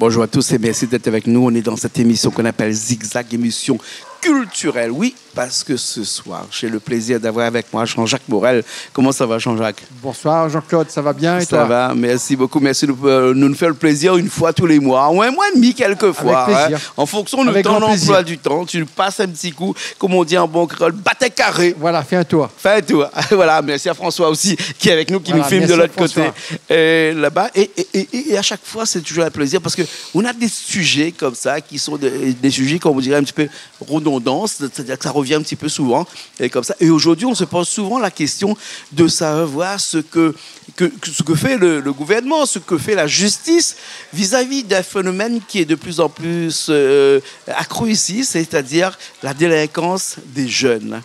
Bonjour à tous et merci d'être avec nous. On est dans cette émission qu'on appelle Zigzag, émission culturelle. Oui, parce que ce soir, j'ai le plaisir d'avoir avec moi Jean-Jacques Morel. Comment ça va, Jean-Jacques? Bonsoir, Jean-Claude. Ça va bien et toi? Ça va, merci beaucoup. Merci de nous faire le plaisir une fois tous les mois, ou un mois et demi quelquefois. Avec plaisir. En fonction de ton emploi du temps, tu passes un petit coup, comme on dit en bon créole, bâtet carré. Voilà, fais un tour. Fais un tour. Voilà, merci à François aussi qui est avec nous, qui nous filme de l'autre côté là-bas. Et à chaque fois, c'est toujours un plaisir parce qu'on a des sujets comme ça qui sont des sujets, comme on dirait, un petit peu redondants, c'est-à-dire que ça revient un petit peu souvent. Et comme ça. Et aujourd'hui, on se pose souvent la question de savoir ce que fait le gouvernement, ce que fait la justice vis-à-vis d'un phénomène qui est de plus en plus accru ici, c'est-à-dire la délinquance des jeunes.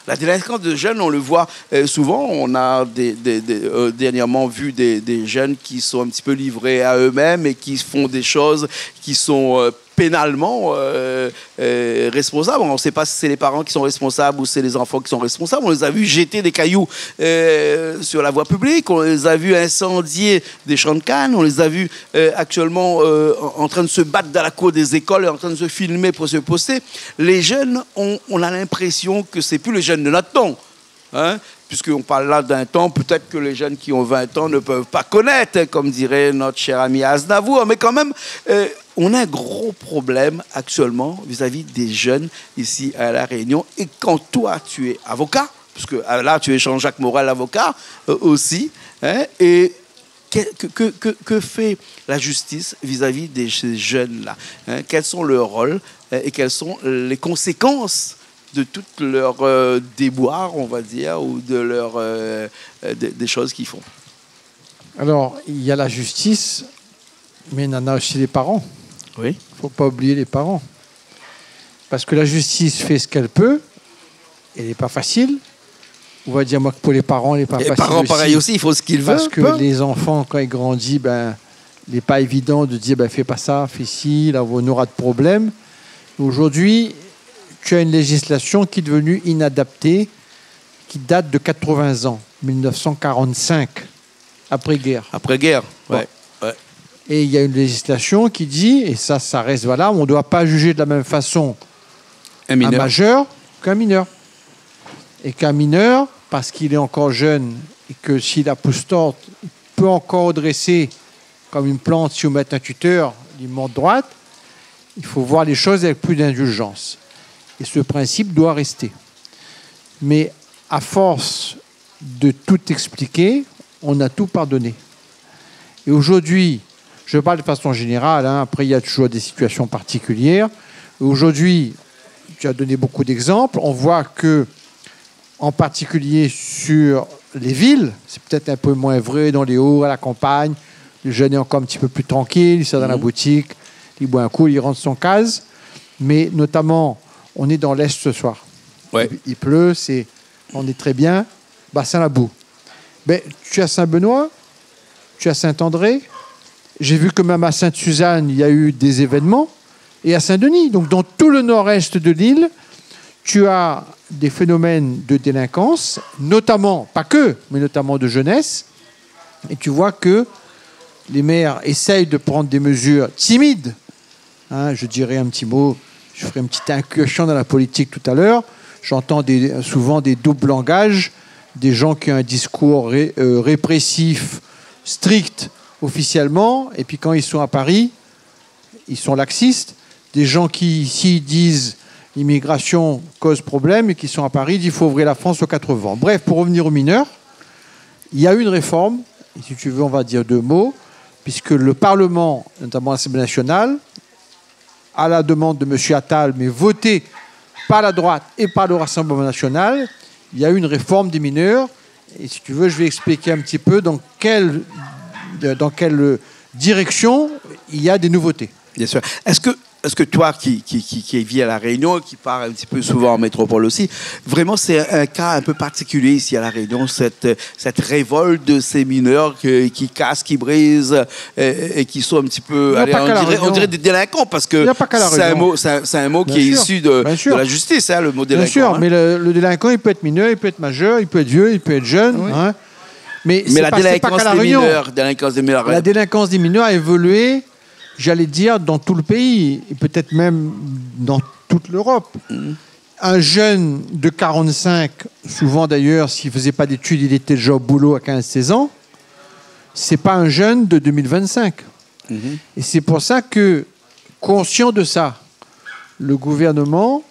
La délinquance des jeunes, on le voit souvent. On a dernièrement vu des jeunes qui sont un petit peu livrés à eux-mêmes et qui font des choses qui sont pénalement responsables. On ne sait pas si c'est les parents qui sont responsables ou c'est les enfants qui sont responsables. On les a vus jeter des cailloux sur la voie publique. On les a vus incendier des champs de canne. On les a vus actuellement en train de se battre dans la cour des écoles et en train de se filmer pour se poster. Les jeunes, on a l'impression que c'est plus les jeunes de notre temps. Hein? Puisqu'on parle là d'un temps, peut-être que les jeunes qui ont 20 ans ne peuvent pas connaître, comme dirait notre cher ami Aznavour. Mais quand même, on a un gros problème actuellement vis-à-vis des jeunes ici à La Réunion. Et quand toi, tu es avocat, parce que là, tu es Jean-Jacques Morel, avocat aussi, hein, et que fait la justice vis-à-vis de ces jeunes-là, hein? Quels sont leurs rôles et quelles sont les conséquences de toutes leurs déboires, on va dire, ou de leurs des choses qu'ils font? Alors, il y a la justice, mais il y en a aussi les parents. Oui. Il ne faut pas oublier les parents. Parce que la justice fait ce qu'elle peut, elle n'est pas facile. On va dire, moi, que pour les parents, elle n'est pas facile. Les parents, aussi. Pareil aussi, il faut ce qu'ils veulent. Parce que les enfants, quand ils grandissent, il n'est pas évident de dire, fais pas ça, fais ci, là, on aura de problèmes. Aujourd'hui, tu as une législation qui est devenue inadaptée, qui date de 80 ans, 1945, après-guerre. Après-guerre, bon. Ouais. Et il y a une législation qui dit, et ça reste valable, on ne doit pas juger de la même façon un majeur qu'un mineur. Et qu'un mineur, parce qu'il est encore jeune, et que s'il a pousse torte, il peut encore dresser comme une plante, si on met un tuteur, il monte droite, il faut voir les choses avec plus d'indulgence. Et ce principe doit rester. Mais à force de tout expliquer, on a tout pardonné. Et aujourd'hui, je parle de façon générale, après il y a toujours des situations particulières. Et aujourd'hui, tu as donné beaucoup d'exemples. On voit que, en particulier sur les villes, c'est peut-être un peu moins vrai dans les hauts, à la campagne, le jeune est encore un petit peu plus tranquille, il sort dans la boutique, il boit un coup, il rentre son case. Mais notamment, on est dans l'Est ce soir. Ouais. Il pleut, on est très bien. Bassin-la-Boue. Tu as Saint-Benoît, tu as Saint-André. J'ai vu que même à Sainte-Suzanne, il y a eu des événements. Et à Saint-Denis. Donc, dans tout le nord-est de l'île, tu as des phénomènes de délinquance, notamment, pas que, mais notamment de jeunesse. Et tu vois que les maires essayent de prendre des mesures timides. Je dirais un petit mot. Je ferai une petite incursion dans la politique tout à l'heure. J'entends souvent des doubles langages, des gens qui ont un discours répressif, strict, officiellement, et puis quand ils sont à Paris, ils sont laxistes. Des gens qui, ici, disent l'immigration cause problème, et qui sont à Paris, disent qu'il faut ouvrir la France aux quatre vents. Bref, pour revenir aux mineurs, il y a eu une réforme, et si tu veux, on va dire deux mots, puisque le Parlement, notamment l'Assemblée nationale, à la demande de M. Attal, mais voté par la droite et par le Rassemblement national, il y a eu une réforme des mineurs. Et si tu veux, je vais expliquer un petit peu dans quelle direction il y a des nouveautés. Bien sûr. Est-ce que toi, qui vis à La Réunion, qui part un petit peu souvent en métropole aussi, vraiment c'est un cas un peu particulier ici à La Réunion, cette révolte de ces mineurs qui cassent, qui brisent et qui sont un petit peu, on dirait des délinquants, parce que c'est un mot qui est issu de la justice, le mot délinquant. Bien sûr, mais le délinquant, il peut être mineur, il peut être majeur, il peut être vieux, il peut être jeune. Oui. Mais la délinquance des mineurs, La délinquance des mineurs a évolué j'allais dire, dans tout le pays, et peut-être même dans toute l'Europe. Un jeune de 45, souvent d'ailleurs, s'il ne faisait pas d'études, il était déjà au boulot à 15-16 ans, c'est pas un jeune de 2025. Et c'est pour ça que, conscient de ça, le gouvernement,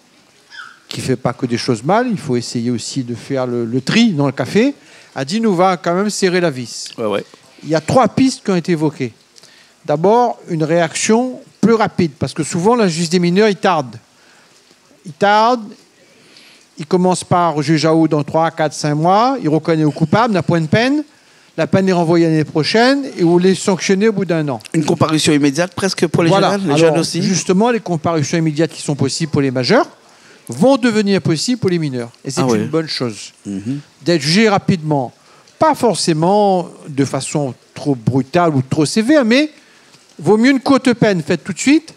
qui ne fait pas que des choses mal, il faut essayer aussi de faire le tri dans le café, a dit nous va quand même serrer la vis. Ouais. Il y a 3 pistes qui ont été évoquées. D'abord, une réaction plus rapide, parce que souvent, la justice des mineurs, il tarde. Il commence par juge à eau dans 3, 4, 5 mois, il reconnaît au coupable, n'a point de peine, la peine est renvoyée l'année prochaine, et vous les sanctionnez au bout d'1 an. Une comparution immédiate presque pour les jeunes, les jeunes aussi. Justement, les comparutions immédiates qui sont possibles pour les majeurs vont devenir possibles pour les mineurs. Et c'est une bonne chose. D'être jugé rapidement. Pas forcément de façon trop brutale ou trop sévère, mais vaut mieux une courte peine faite tout de suite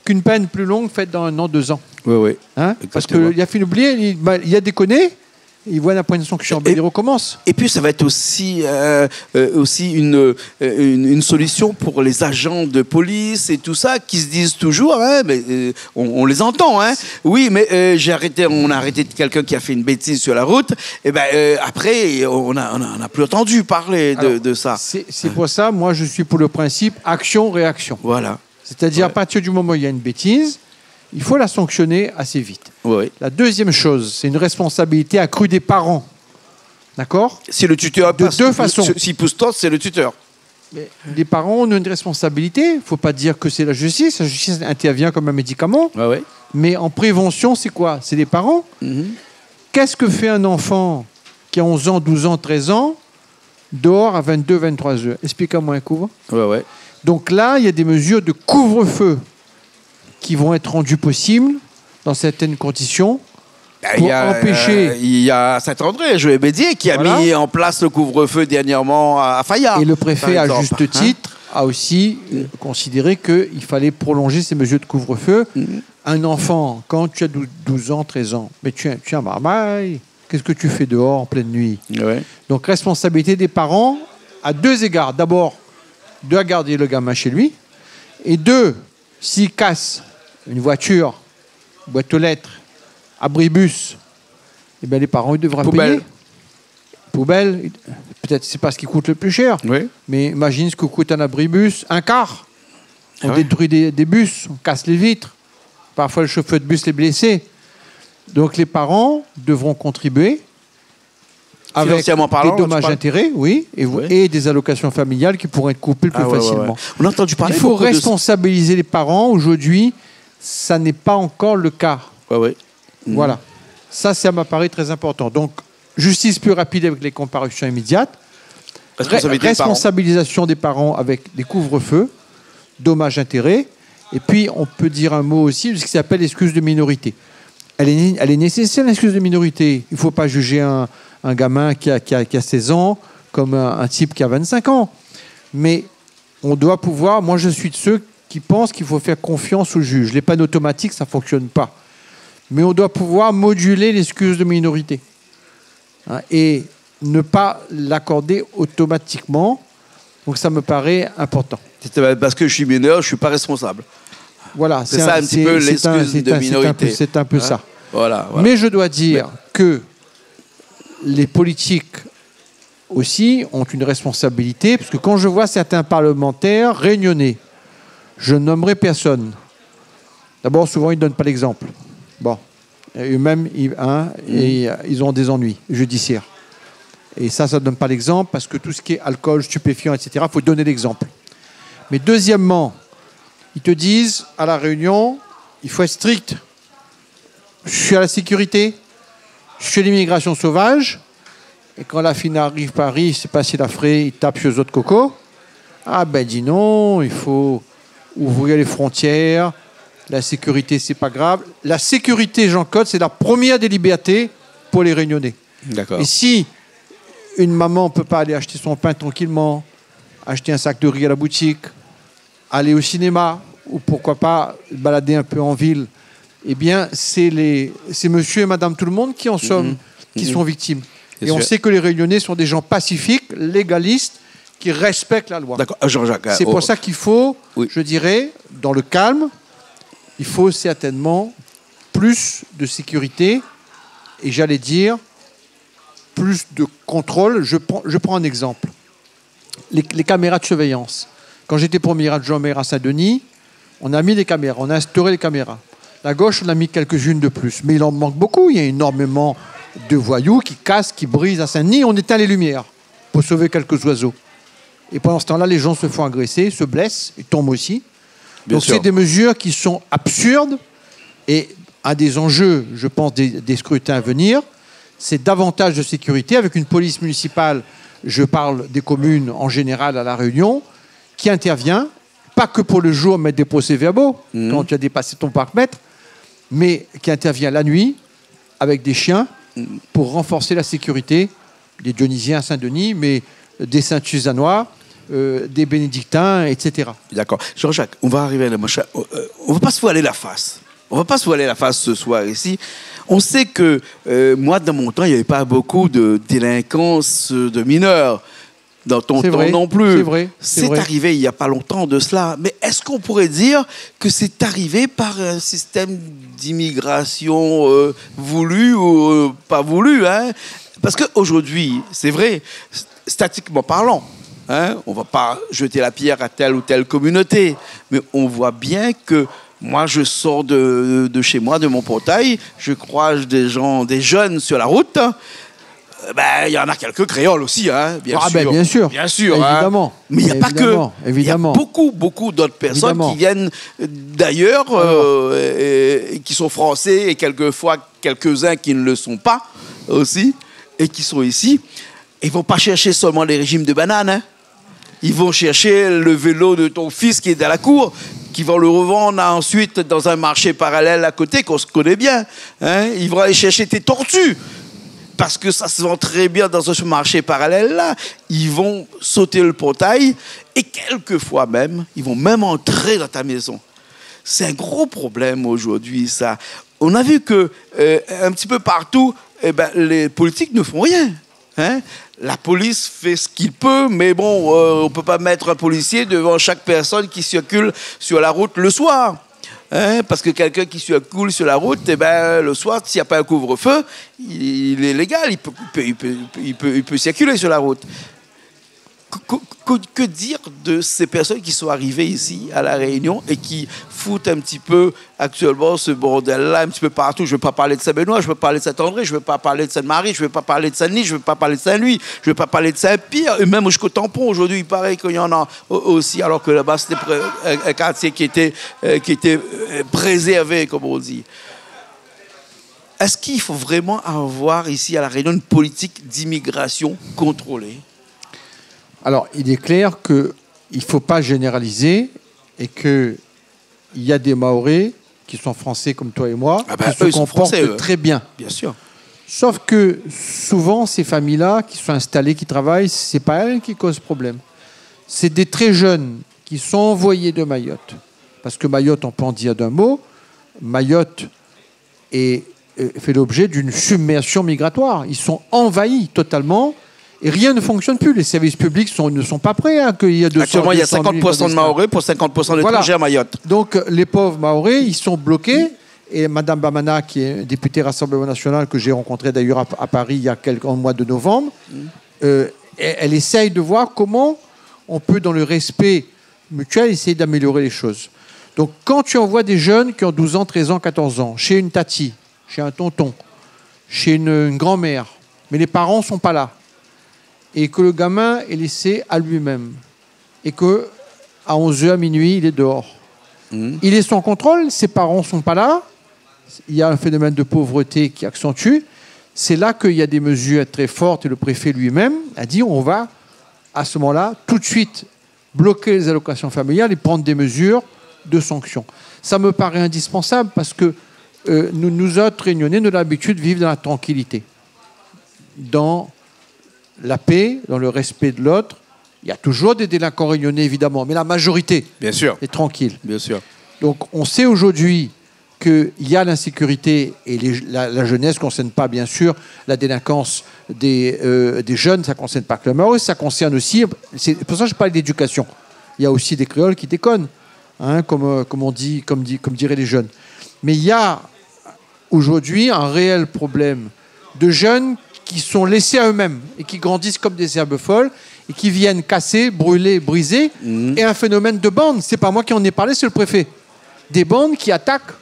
qu'une peine plus longue faite dans 1 an, 2 ans. Oui. Hein? Parce qu'il a fait oublier, il a déconné, il voit la point de sanction, il recommence. Et puis ça va être aussi une solution pour les agents de police et tout ça qui se disent toujours, hein, mais on les entend, hein. Oui, mais on a arrêté quelqu'un qui a fait une bêtise sur la route. Et après on n'a plus entendu parler de ça. C'est pour ça, moi je suis pour le principe action-réaction. Voilà. C'est-à-dire à partir du moment où il y a une bêtise, il faut la sanctionner assez vite. Oui. La deuxième chose, c'est une responsabilité accrue des parents. D'accord ? Si le tuteur de 2 façons. S'il pousse tort, c'est le tuteur. Mais les parents ont une responsabilité. Il ne faut pas dire que c'est la justice. La justice intervient comme un médicament. Ouais. Mais en prévention, c'est quoi ? C'est les parents. Qu'est-ce que fait un enfant qui a 11 ans, 12 ans, 13 ans, dehors à 22, 23 heures ? Explique-moi un couvre. Ouais. Donc là, il y a des mesures de couvre-feu qui vont être rendues possibles dans certaines conditions pour empêcher... Il y a Saint-André, Joël Bédier, qui a mis en place le couvre-feu dernièrement à Fayard. Et le préfet, à juste titre, a aussi considéré qu'il fallait prolonger ces mesures de couvre-feu. Un enfant, quand tu as 12 ans, 13 ans, mais tu es un marmaille, qu'est-ce que tu fais dehors en pleine nuit ? Donc, responsabilité des parents à 2 égards. D'abord, de garder le gamin chez lui. Et 2, s'il casse une voiture, boîte aux lettres, abribus, eh bien les parents ils devraient payer. Poubelle, peut-être c'est pas ce qui coûte le plus cher. Mais imagine ce que coûte un abribus, un quart. On détruit des bus, on casse les vitres. Parfois le chauffeur de bus est blessé. Donc les parents devront contribuer avec des dommages-intérêts, et des allocations familiales qui pourraient être coupées plus facilement. On a entendu parler. Il faut responsabiliser les parents. Aujourd'hui, ça n'est pas encore le cas. Voilà. Ça m'apparaît très important. Donc, justice plus rapide avec les comparutions immédiates. Responsabilisation des parents avec des couvre-feux, dommages-intérêts. Et puis, on peut dire un mot aussi de ce qui s'appelle l'excuse de minorité. Elle est nécessaire, l'excuse de minorité. Il ne faut pas juger un gamin qui a 16 ans comme un type qui a 25 ans. Mais on doit pouvoir... Moi, je suis de ceux qui pensent qu'il faut faire confiance au juge. Les pannes automatiques, ça ne fonctionne pas. Mais on doit pouvoir moduler l'excuse de minorité. Et ne pas l'accorder automatiquement. Donc, ça me paraît important. Parce que je suis mineur, je ne suis pas responsable. Voilà. C'est ça un petit peu l'excuse de minorité. C'est un peu ça. Voilà. Mais je dois dire que les politiques aussi ont une responsabilité, parce que quand je vois certains parlementaires réunionnais, je nommerai personne. D'abord, souvent, ils ne donnent pas l'exemple. Bon. Eux-mêmes, ils ont des ennuis judiciaires. Et ça ne donne pas l'exemple, parce que tout ce qui est alcool, stupéfiant, etc., il faut donner l'exemple. Mais deuxièmement, ils te disent, à la réunion, il faut être strict. Je suis à la sécurité, je suis à l'immigration sauvage, et quand la fille arrive à Paris, c'est pas s'il a frais, il tape sur les autres cocos. Ah ben dis non, il faut ouvrir les frontières, la sécurité c'est pas grave. La sécurité, Jean-Claude, c'est la première des libertés pour les Réunionnais. D'accord. Et si une maman ne peut pas aller acheter son pain tranquillement, acheter un sac de riz à la boutique, aller au cinéma, ou pourquoi pas balader un peu en ville, eh bien, c'est monsieur et madame tout le monde qui en sont victimes. Et on sait que les Réunionnais sont des gens pacifiques, légalistes, qui respectent la loi. D'accord, Jean-Jacques. C'est pour ça qu'il faut Oui. Je dirais, dans le calme, il faut certainement plus de sécurité et j'allais dire plus de contrôle. Je prends un exemple. Les caméras de surveillance. Quand j'étais premier adjoint au maire à Saint-Denis, on a mis les caméras, on a instauré les caméras. La gauche, on a mis quelques-unes de plus. Mais il en manque beaucoup. Il y a énormément de voyous qui cassent, qui brisent à Saint-Denis. On éteint les lumières pour sauver quelques oiseaux. Et pendant ce temps-là, les gens se font agresser, se blessent, et tombent aussi. Donc c'est des mesures qui sont absurdes. Et un des enjeux, je pense, des scrutins à venir, c'est davantage de sécurité avec une police municipale, je parle des communes en général à La Réunion, qui intervient, pas que pour le jour mettre des procès-verbaux, quand tu as dépassé ton parc-mètre, mais qui intervient la nuit avec des chiens pour renforcer la sécurité des Dionysiens à Saint-Denis, mais des Saint-Suzannois, des Bénédictins, etc. D'accord. Jean-Jacques, on va arriver à la machin. On ne va pas se voiler la face. On ne va pas se voiler la face ce soir ici. On sait que, moi, dans mon temps, il n'y avait pas beaucoup de délinquance de mineurs. Dans ton temps non plus. C'est vrai. C'est arrivé il n'y a pas longtemps de cela. Mais est-ce qu'on pourrait dire que c'est arrivé par un système d'immigration voulu ou pas voulu, hein? Parce qu'aujourd'hui, c'est vrai, statistiquement parlant, hein, on ne va pas jeter la pierre à telle ou telle communauté, mais on voit bien que moi, je sors de chez moi, de mon portail, je croise des jeunes sur la route. Il y en a quelques créoles aussi, hein, bien sûr. Bien sûr. Bien sûr. Évidemment. Hein. Mais il n'y a pas que. Il y a beaucoup d'autres personnes qui viennent d'ailleurs, et qui sont français, et quelquefois quelques-uns qui ne le sont pas aussi, et qui sont ici. Ils ne vont pas chercher seulement les régimes de bananes. Hein. Ils vont chercher le vélo de ton fils qui est dans la cour, qui vont le revendre ensuite dans un marché parallèle à côté qu'on se connaît bien. Hein. Ils vont aller chercher tes tortues. Parce que ça se vend très bien dans ce marché parallèle-là. Ils vont sauter le portail et quelquefois même, ils vont même entrer dans ta maison. C'est un gros problème aujourd'hui, ça. On a vu que un petit peu partout, les politiques ne font rien. Hein? La police fait ce qu'il peut, mais bon, on ne peut pas mettre un policier devant chaque personne qui circule sur la route le soir. Hein, parce que quelqu'un qui circule sur la route, le soir, s'il n'y a pas un couvre-feu, il est légal, il peut circuler sur la route. Que dire de ces personnes qui sont arrivées ici à La Réunion et qui foutent un petit peu actuellement ce bordel-là un petit peu partout? Je ne veux pas parler de Saint-Benoît, je ne veux pas parler de Saint-André, je ne veux pas parler de Sainte-Marie, je ne veux pas parler de Saint-Denis, je ne veux pas parler de Saint-Louis, je ne veux pas parler de Saint-Pierre, et même jusqu'au Tampon. Aujourd'hui, il paraît qu'il y en a aussi, alors que là-bas, c'était un quartier qui était préservé, comme on dit. Est-ce qu'il faut vraiment avoir ici à La Réunion une politique d'immigration contrôlée? Alors, il est clair qu'il ne faut pas généraliser et qu'il y a des Mahorais qui sont français comme toi et moi, qui se comportent très bien. Bien sûr. Sauf que souvent, ces familles-là qui sont installées, qui travaillent, ce n'est pas elles qui causent problème. C'est des très jeunes qui sont envoyés de Mayotte. Parce que Mayotte, on peut en dire d'un mot, Mayotte fait l'objet d'une submersion migratoire. Ils sont envahis totalement. Et rien ne fonctionne plus. Les services publics ne sont pas prêts à accueillir 200 actuellement, il y a 50% de Mahorais pour 50% d'étrangers à Mayotte. Donc, les pauvres Mahorais, ils sont bloqués. Et Mme Bamana, qui est députée Rassemblement National, que j'ai rencontrée d'ailleurs à Paris il y a au mois de novembre, elle essaye de voir comment on peut, dans le respect mutuel, essayer d'améliorer les choses. Donc, quand tu envoies des jeunes qui ont 12 ans, 13 ans, 14 ans, chez une tati, chez un tonton, chez une grand-mère, mais les parents ne sont pas là, et que le gamin est laissé à lui-même, et qu'à 11h, minuit, il est dehors. Il est sans contrôle, ses parents ne sont pas là, il y a un phénomène de pauvreté qui accentue. C'est là qu'il y a des mesures très fortes, et le préfet lui-même a dit on va, à ce moment-là, tout de suite bloquer les allocations familiales et prendre des mesures de sanctions. Ça me paraît indispensable parce que nous autres Réunionnais, nous avons l'habitude de vivre dans la tranquillité, dans la paix, dans le respect de l'autre. Il y a toujours des délinquants réunionnais, évidemment, mais la majorité bien sûr, est tranquille. Bien sûr. Donc, on sait aujourd'hui qu'il y a l'insécurité et la jeunesse ne concerne pas, bien sûr, la délinquance des jeunes, ça ne concerne pas que le Mahorais, ça concerne aussi, c'est pour ça que je parle d'éducation. Il y a aussi des créoles qui déconnent. hein, comme diraient les jeunes. Mais il y a aujourd'hui un réel problème de jeunes qui sont laissés à eux-mêmes et qui grandissent comme des herbes folles et qui viennent casser, brûler, briser. Et un phénomène de bande. C'est pas moi qui en ai parlé, c'est le préfet. Des bandes qui attaquent.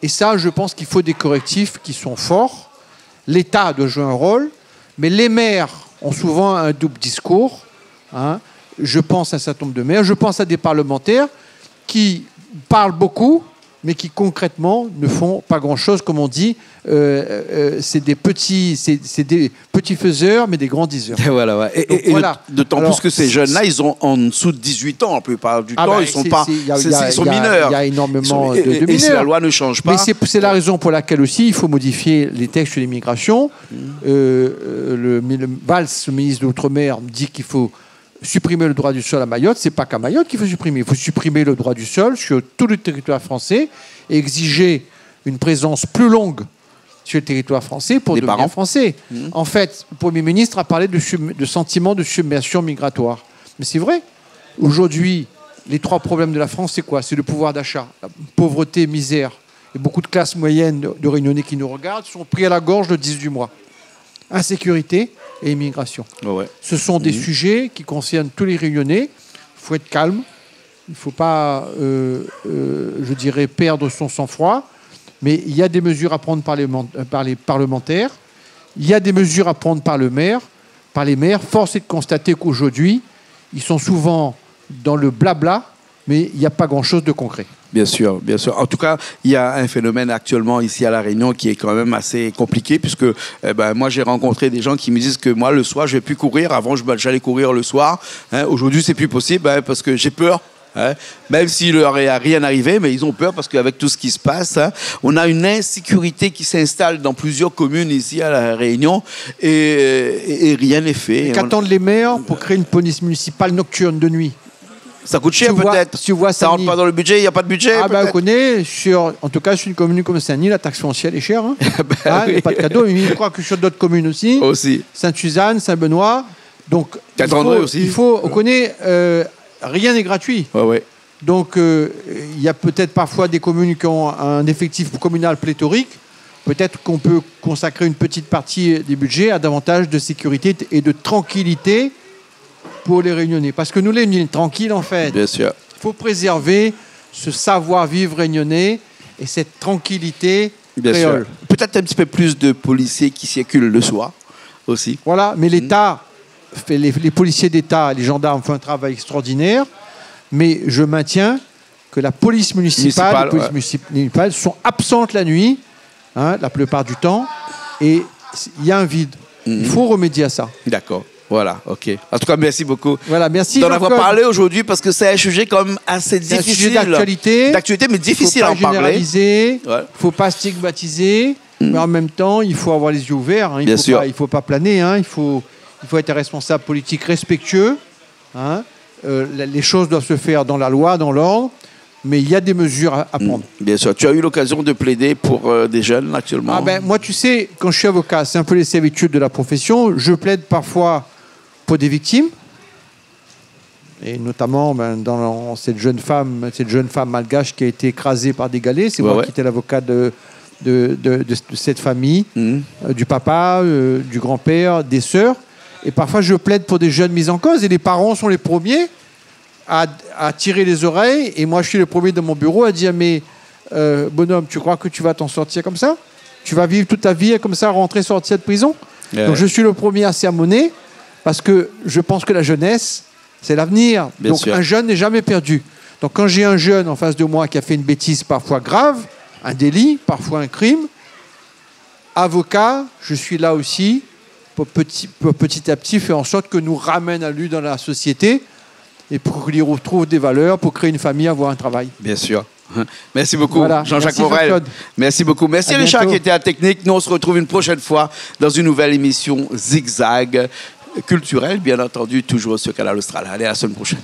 Et ça, je pense qu'il faut des correctifs qui sont forts. L'État doit jouer un rôle, mais les maires ont souvent un double discours. Hein. Je pense à un certain nombre de maires, je pense à des parlementaires qui parlent beaucoup, mais qui concrètement ne font pas grand-chose, comme on dit. C'est des petits faiseurs, mais des grands diseurs. Et voilà, ouais. Et voilà. D'autant plus que ces jeunes-là, ils ont en dessous de 18 ans, la plupart du temps, ils sont mineurs. Il y a énormément de mineurs. Et si la loi ne change pas... Mais c'est la raison pour laquelle aussi il faut modifier les textes sur l'immigration. Le Valls, le ministre de l'Outre-mer, dit qu'il faut supprimer le droit du sol à Mayotte. C'est pas qu'à Mayotte qu'il faut supprimer. Il faut supprimer le droit du sol sur tout le territoire français et exiger une présence plus longue sur le territoire français pour devenir français. En fait, le Premier ministre a parlé de sentiment de submersion migratoire. Mais c'est vrai. Aujourd'hui, les 3 problèmes de la France, c'est quoi? C'est le pouvoir d'achat, la pauvreté, misère. Et beaucoup de classes moyennes de Réunionnais qui nous regardent sont pris à la gorge le 18 mois. Insécurité et immigration. Ouais. Ce sont des sujets qui concernent tous les Réunionnais. Il faut être calme. Il ne faut pas, je dirais, perdre son sang-froid. Mais il y a des mesures à prendre par les parlementaires. Il y a des mesures à prendre par les maires. Force est de constater qu'aujourd'hui, ils sont souvent dans le blabla, mais il n'y a pas grand-chose de concret. Bien sûr, bien sûr. En tout cas, il y a un phénomène actuellement ici à La Réunion qui est quand même assez compliqué, puisque moi, j'ai rencontré des gens qui me disent que moi, le soir, je ne vais plus courir. Avant, j'allais courir le soir. Hein. Aujourd'hui, c'est plus possible parce que j'ai peur. Hein, même s'il leur est rien arrivé, mais ils ont peur parce qu'avec tout ce qui se passe, hein, on a une insécurité qui s'installe dans plusieurs communes ici à La Réunion et rien n'est fait. Qu'attendent les maires pour créer une police municipale nocturne de nuit? Ça coûte cher peut-être. Ça rentre pas dans le budget, il n'y a pas de budget. On connaît, en tout cas sur une commune comme Saint-Denis, la taxe foncière est chère. Hein. Il n'y a pas de cadeau, mais je crois que sur d'autres communes aussi. Sainte-Suzanne, Saint-Benoît. Donc, on connaît... rien n'est gratuit. Ouais. Donc, il y a peut-être parfois des communes qui ont un effectif communal pléthorique. Peut-être qu'on peut consacrer une petite partie des budgets à davantage de sécurité et de tranquillité pour les Réunionnais. Parce que nous, les Réunionnais, tranquilles, en fait. Bien sûr. Il faut préserver ce savoir-vivre réunionnais et cette tranquillité créole. Peut-être un petit peu plus de policiers qui circulent le soir aussi. Voilà, mais l'État... Les policiers d'État, les gendarmes font un travail extraordinaire, mais je maintiens que la police municipale, municipales sont absentes la nuit, hein, la plupart du temps, et il y a un vide. Il faut remédier à ça. D'accord. Voilà, ok. En tout cas, merci beaucoup merci d'en avoir parlé aujourd'hui parce que c'est un sujet quand même assez difficile. Un sujet d'actualité, mais difficile à en parler. Il ne faut pas stigmatiser, mais en même temps, il faut avoir les yeux ouverts. Hein. Il ne faut pas planer, hein. Il faut être un responsable politique respectueux. Hein. Les choses doivent se faire dans la loi, dans l'ordre, mais il y a des mesures à prendre. Bien sûr. Tu as eu l'occasion de plaider pour des jeunes actuellement? Moi, tu sais, quand je suis avocat, c'est un peu les servitudes de la profession. Je plaide parfois pour des victimes, et notamment dans cette jeune femme malgache qui a été écrasée par des galets. C'est moi qui étais l'avocat de cette famille, du papa, du grand-père, des sœurs. Et parfois, je plaide pour des jeunes mis en cause. Et les parents sont les premiers à tirer les oreilles. Et moi, je suis le premier dans mon bureau à dire « Mais bonhomme, tu crois que tu vas t'en sortir comme ça? Tu vas vivre toute ta vie comme ça, rentrer, sortir de prison ?» Donc, je suis le premier à sermonner parce que je pense que la jeunesse, c'est l'avenir. Donc, un jeune n'est jamais perdu. Donc, quand j'ai un jeune en face de moi qui a fait une bêtise parfois grave, un délit, parfois un crime, avocat, je suis là aussi pour petit à petit faire en sorte que nous ramène à lui dans la société et pour qu'il y retrouve des valeurs, pour créer une famille, avoir un travail. Bien sûr. Merci beaucoup, Jean-Jacques Morel. Merci beaucoup. Merci Richard qui était à Technique. Nous, on se retrouve une prochaine fois dans une nouvelle émission Zigzag culturelle, bien entendu, toujours sur Canal Austral. Allez, à la semaine prochaine.